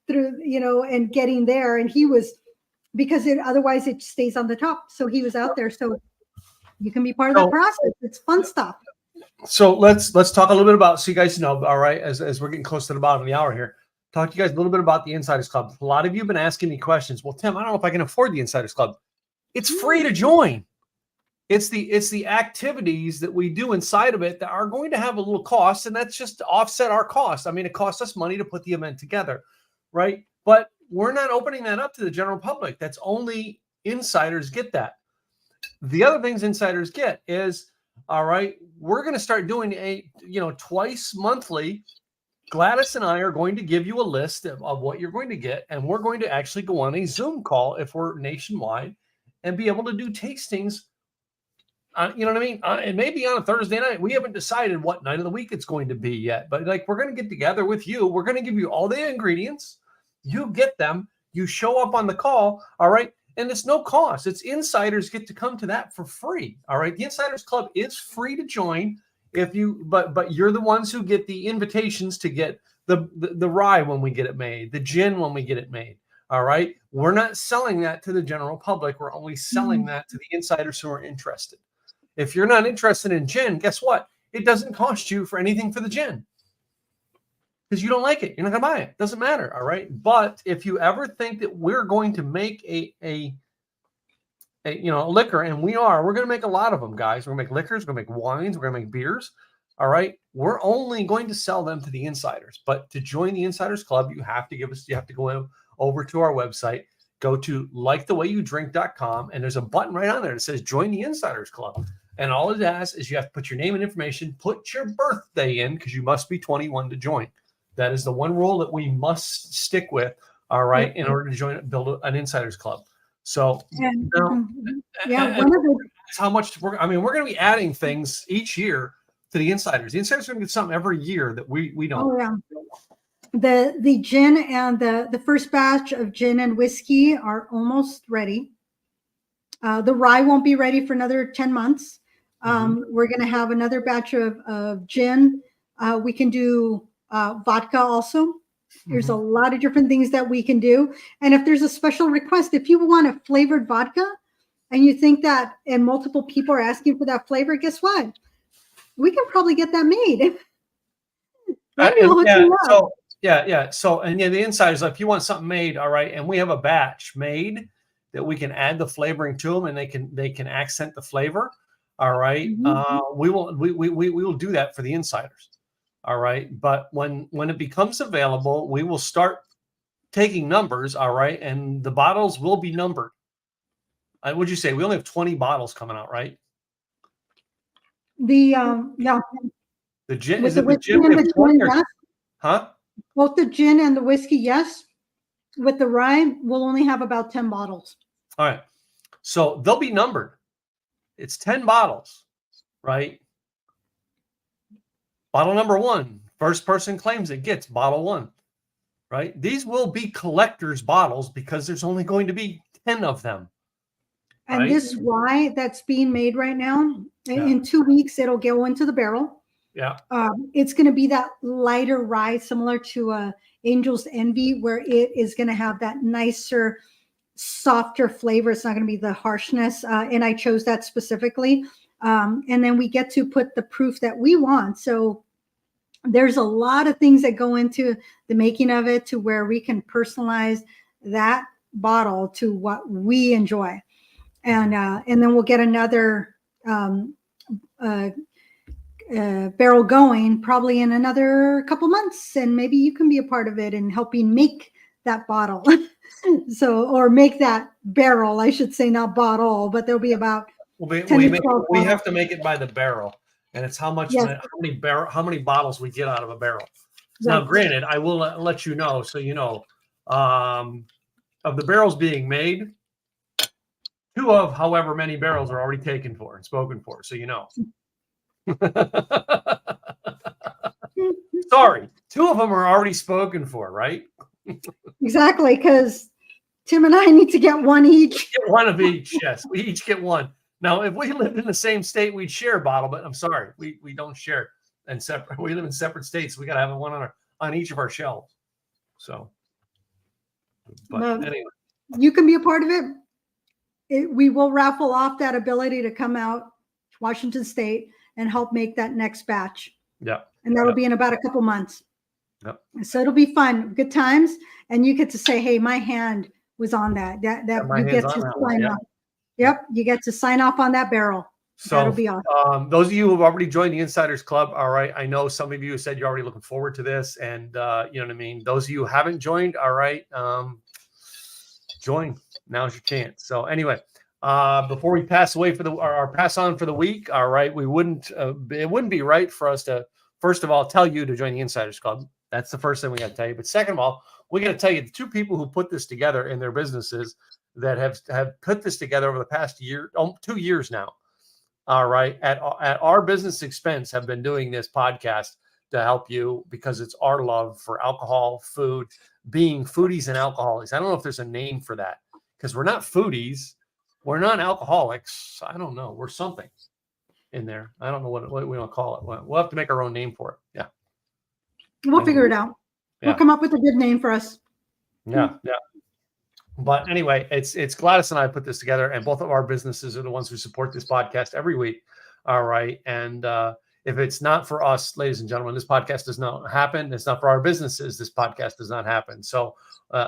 and getting there. And he was, because otherwise it stays on the top. So he was out there. So you can be part of the process. It's fun stuff. So let's talk a little bit about, so you guys know, all right, as we're getting close to the bottom of the hour here, talk to you guys a little bit about the Insiders Club. A lot of you have been asking me questions. Well, Tim, I don't know if I can afford the Insiders Club. It's free to join. It's the activities that we do inside of it that are going to have a little cost, and that's just to offset our cost. I mean, it costs us money to put the event together, right? But we're not opening that up to the general public. That's only insiders get that. The other things insiders get is, all right, we're going to start doing twice monthly. Gladys and I are going to give you a list of what you're going to get, and we're going to actually go on a Zoom call if we're nationwide and be able to do tastings. You know what I mean? And maybe on a Thursday night. We haven't decided what night of the week it's going to be yet, but like, we're going to get together with you. We're going to give you all the ingredients. You get them. You show up on the call. All right. And it's no cost. It's insiders get to come to that for free. All right. The Insiders Club is free to join but you're the ones who get the invitations to get the rye when we get it made, the gin when we get it made. All right. We're not selling that to the general public. We're only selling that to the insiders who are interested. If you're not interested in gin, guess what? It doesn't cost you for anything for the gin, because you don't like it. You're not going to buy it. Doesn't matter. All right. But if you ever think that we're going to make a liquor, and we're going to make a lot of them, guys. We're going to make liquors. We're going to make wines. We're going to make beers. All right. We're only going to sell them to the insiders. But to join the Insiders Club, you have to go over to our website, go to likethewayyouDrink.com, and there's a button right on there that says join the Insiders Club. And all it asks is you have to put your name and information, put your birthday in, because you must be 21 to join. That is the one rule that we must stick with, all right, in order to build an Insiders Club. So, how much we're going to be adding things each year to the Insiders. The Insiders are going to get something every year that we don't. Oh, yeah. The gin and the first batch of gin and whiskey are almost ready. The rye won't be ready for another 10 months. We're going to have another batch of gin. We can do vodka also. There's a lot of different things that we can do. And if there's a special request, if you want a flavored vodka and you think that, and multiple people are asking for that flavor, guess what? We can probably get that made. Maybe we'll hook you up. So So, and the insiders, if you want something made, all right, and we have a batch made that we can add the flavoring to them, and they can accent the flavor. All right, we will do that for the insiders. All right, but when it becomes available, we will start taking numbers. All right, and the bottles will be numbered. What'd you say? We only have 20 bottles coming out, right? Yeah. The gin, With is the it the whiskey gin? and the gin, yes. Huh? Both the gin and the whiskey, yes. With the rye, we'll only have about 10 bottles. All right. So they'll be numbered. It's 10 bottles, right? Bottle number 1, first person claims it gets bottle 1, right? These will be collector's bottles because there's only going to be 10 of them. And right? this rye that's being made right now, in 2 weeks, it'll go into the barrel. Yeah. It's going to be that lighter rye, similar to Angel's Envy, where it is going to have that nicer, softer flavor. It's not going to be the harshness. And I chose that specifically. And then we get to put the proof that we want. So there's a lot of things that go into the making of it to where we can personalize that bottle to what we enjoy. And then we'll get another barrel going probably in another couple months, and maybe you can be a part of it in helping make that bottle. Or make that barrel, I should say, not bottle, but there'll be about we have to make it by the barrel, and it's how much, how many bottles we get out of a barrel. Now, granted, I will let you know, so you know, of the barrels being made, 2 of however many barrels are already taken for and spoken for, so you know. Sorry, 2 of them are already spoken for, right? Exactly, because Tim and I need to get one each. Get one of each, yes. We each get one. Now, if we lived in the same state, we'd share a bottle, but I'm sorry, we don't share. And separate. We live in separate states. We got to have one on each of our shelves. So, but anyway, you can be a part of it. We will raffle off that ability to come out to Washington State and help make that next batch. Yeah. And that'll be in about a couple months. Yep. So it'll be fun, good times. And you get to say, hey, my hand was on that. You get to sign off. Yep. You get to sign off on that barrel. So that'll be awesome. Those of you who have already joined the Insiders Club, all right. I know some of you said you're already looking forward to this, and you know what I mean. Those of you who haven't joined, all right, join. Now's your chance. So anyway, before we pass away or pass on for the week, all right, it wouldn't be right for us to first of all tell you to join the Insiders Club. That's the first thing we got to tell you. But second of all, we got to tell you the 2 people who put this together in their businesses that have put this together over the past 2 years now. All right, at our business expense, have been doing this podcast to help you because it's our love for alcohol, food, being foodies and alcoholics. I don't know if there's a name for that because we're not foodies, we're not alcoholics. I don't know. We're something in there. I don't know what we want to call it. We'll have to make our own name for it. Yeah, we'll figure it out. Yeah. We'll come up with a good name for us. Yeah. But anyway, it's Gladys and I put this together, and both of our businesses are the ones who support this podcast every week. All right. And if it's not for us, ladies and gentlemen, this podcast does not happen. It's not for our businesses. This podcast does not happen. So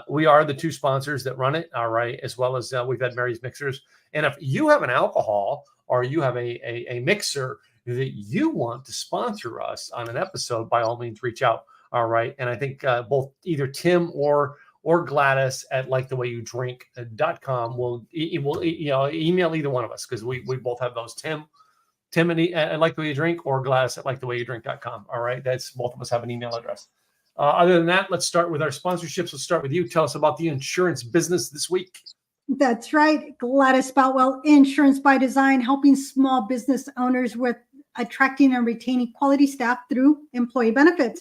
we are the 2 sponsors that run it. All right. As well as we've had Mary's Mixers. And if you have an alcohol or you have a mixer that you want to sponsor us on an episode, by all means, reach out. All right. And I think both either Tim or Gladys at likethewayyouDrink.com will email either one of us because we both have those. Tim at Like the Way You Drink or Gladys at likethewayyouDrink.com. All right. That's both of us have an email address. Other than that, let's start with our sponsorships. Let's start with you. Tell us about the insurance business this week. That's right. Gladys Boutwell, Insurance by Design, helping small business owners with attracting and retaining quality staff through employee benefits.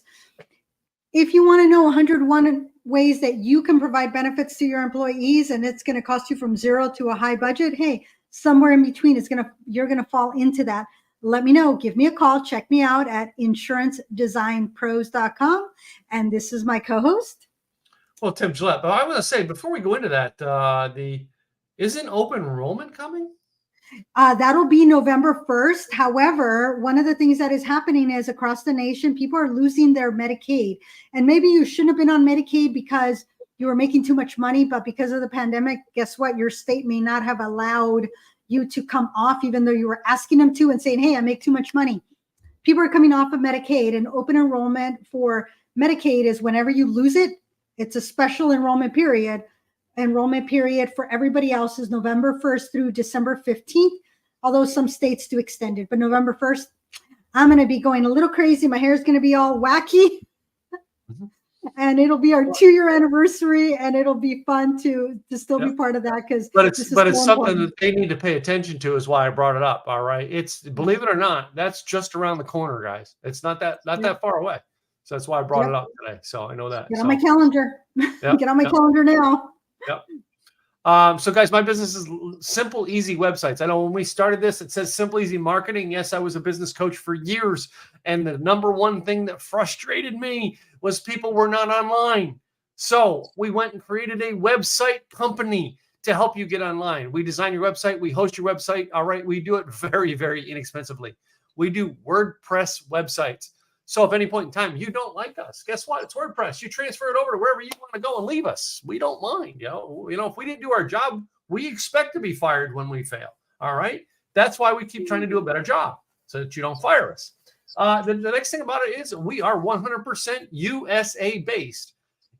If you want to know 101 ways that you can provide benefits to your employees and it's going to cost you from 0 to a high budget, hey, somewhere in between you're going to fall into that. let me know. Give me a call. Check me out at insurancedesignpros.com. And this is my co-host. Well, Tim Gillette. But I want to say, before we go into that, isn't open enrollment coming? That'll be November 1st. However, one of the things that is happening is across the nation, people are losing their Medicaid. And maybe you shouldn't have been on Medicaid because you were making too much money, but because of the pandemic, guess what? Your state may not have allowed you to come off, even though you were asking them to and saying, hey, I make too much money. People are coming off of Medicaid, and open enrollment for Medicaid is whenever you lose it, it's a special enrollment period. Enrollment period for everybody else is November 1st through December 15th, although some states do extend it. But November 1st, I'm going to be going a little crazy. My hair is going to be all wacky. And it'll be our 2-year anniversary, and it'll be fun to still be part of that but it's something that they need to pay attention to, is why I brought it up. All right, it's, believe it or not, that's just around the corner, guys. It's not that far away, so that's why I brought it up today. So I know that. Get on my calendar. Get on my calendar now. Yep. So guys, my business is simple, easy websites. I know when we started this, it says simple, easy marketing. Yes, I was a business coach for years. And the number one thing that frustrated me was people were not online. So we went and created a website company to help you get online. We design your website. We host your website. All right. We do it very, very inexpensively. We do WordPress websites. So if at any point in time you don't like us, guess what? It's WordPress. You transfer it over to wherever you want to go and leave us. We don't mind. You know, if we didn't do our job, we expect to be fired when we fail. All right. That's why we keep trying to do a better job, so that you don't fire us. The next thing about it is we are 100% USA based.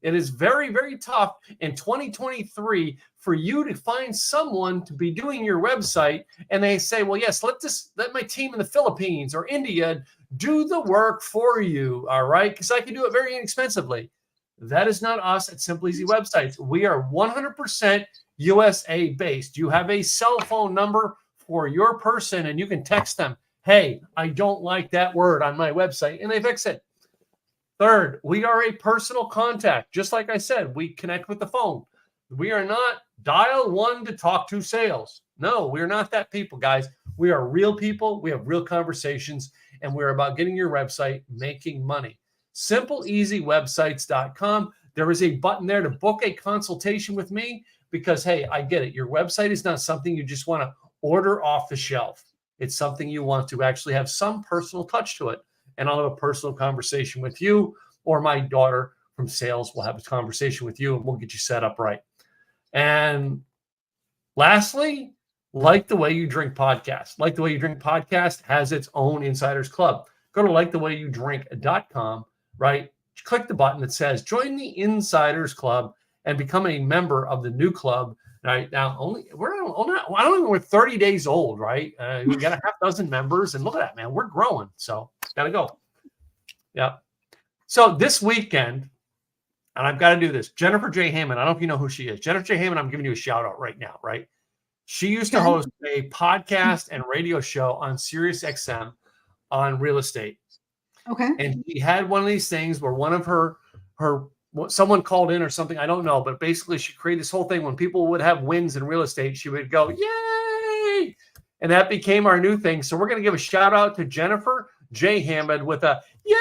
It is very, very tough in 2023 for you to find someone to be doing your website, and they say, well, yes, let my team in the Philippines or India do the work for you, all right? Because I can do it very inexpensively. That is not us at Simple Easy Websites. We are 100% USA based. You have a cell phone number for your person, and you can text them, hey, I don't like that word on my website, and they fix it. Third, we are a personal contact. Just like I said, we connect with the phone. We are not dial one to talk to sales. No, we're not that people, guys. We are real people. We have real conversations, and we're about getting your website making money. SimpleEasyWebsites.com. There is a button there to book a consultation with me because, hey, I get it. Your website is not something you just want to order off the shelf. It's something you want to actually have some personal touch to it. And I'll have a personal conversation with you, or my daughter from sales will have a conversation with you, and we'll get you set up right. And lastly, Like the Way You Drink podcast. Like the Way You Drink podcast has its own Insiders Club. Go to likethewayyoudrink.com, right? Click the button that says join the Insiders Club and become a member of the new club. Right now, we're 30 days old, right? We got a half dozen members, and look at that, man. We're growing, so gotta go. Yeah. So this weekend, and I've got to do this. Jennifer J. Hammond. I don't know if you know who she is. Jennifer J. Hammond. I'm giving you a shout out right now, right? She used to host a podcast and radio show on Sirius XM on real estate. Okay. And she had one of these things where one of her someone called in or something, I don't know, but basically she created this whole thing. When people would have wins in real estate, she would go, yay! And that became our new thing. So we're going to give a shout out to Jennifer J. Hammond with a yay!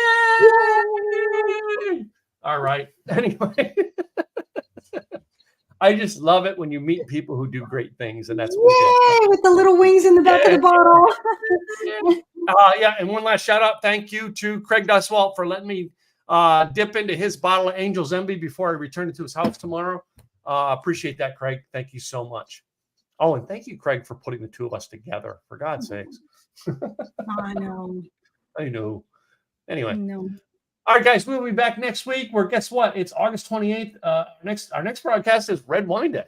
All right. Anyway, I just love it when you meet people who do great things, and that's what yay! With the little wings in the back of the bottle. Yeah, and one last shout out. Thank you to Craig Duswalt for letting me dip into his bottle of Angel's Envy before I return it to his house tomorrow. Appreciate that, Craig. Thank you so much. Oh, and thank you, Craig, for putting the two of us together, for God's sakes. I know. Anyway. I know. All right, guys, we'll be back next week where, guess what? It's August 28th. Our next broadcast is Red Wine Day.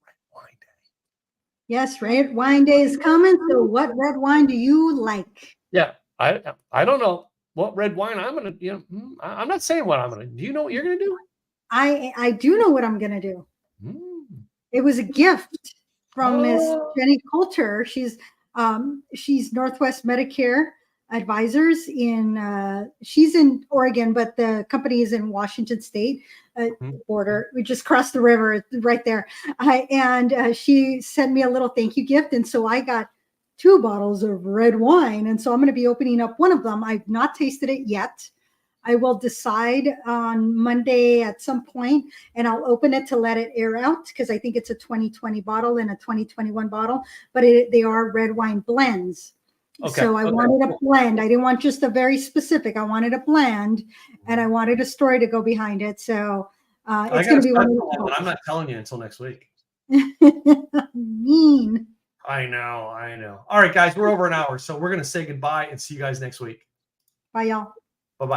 Red Wine Day. Yes, Red Wine Day is coming. So what red wine do you like? Yeah, I don't know what red wine I'm going to, I'm not saying what I'm going to. Do you know what you're going to do? I do know what I'm going to do. It was a gift from Miss Jenny Coulter. She's Northwest Medicare Advisors she's in Oregon, but the company is in Washington State border. We just crossed the river right there. And she sent me a little thank you gift. And so I got 2 bottles of red wine. And so I'm going to be opening up one of them. I've not tasted it yet. I will decide on Monday at some point, and I'll open it to let it air out because I think it's a 2020 bottle and a 2021 bottle, but they are red wine blends. Okay. So I wanted a blend. I didn't want just a very specific. I wanted a blend, and I wanted a story to go behind it. So it's going to be one of I'm not telling you until next week. Mean. I know. All right, guys, we're over an hour, so we're going to say goodbye and see you guys next week. Bye, y'all.